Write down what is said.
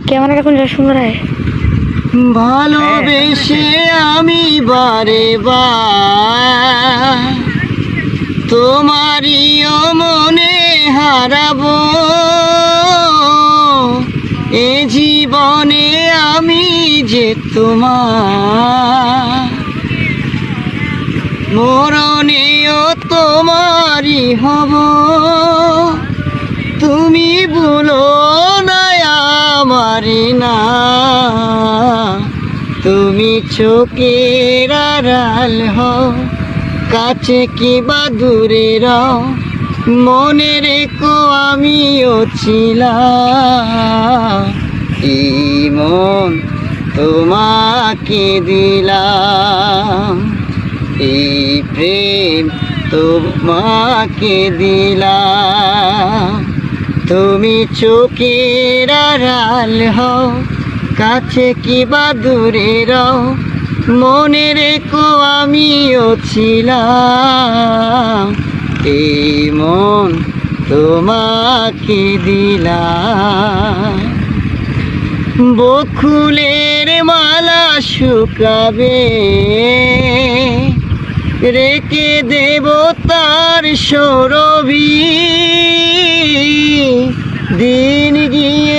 ক্যামেরাটা কোন জায়গায় সুন্দর হয়। ভালোবেসে আমি বারে বার তোমারিও মনে হারাবো, এ জীবনে আমি যে তোমার, মরণেও তোমারই হব। তুমি ভুলো না আমারি না, তুমি চোখের আড়াল হও, কাছে কি বা দূরে রও, মনে রেখো আমিও ছিলাম। এই মন তোমাকে দিলাম, এই প্রেম তোমাকে দিলাম। তুমি চোখের আড়াল হও, কাছে কি বা দূরে রও, মনে রেখো আমিও ছিলাম। এই মন তোমাকে দিলাম। বকুলের মালা শুকাবে, রেখে দেব তার সৌরভী, দিন গিয়ে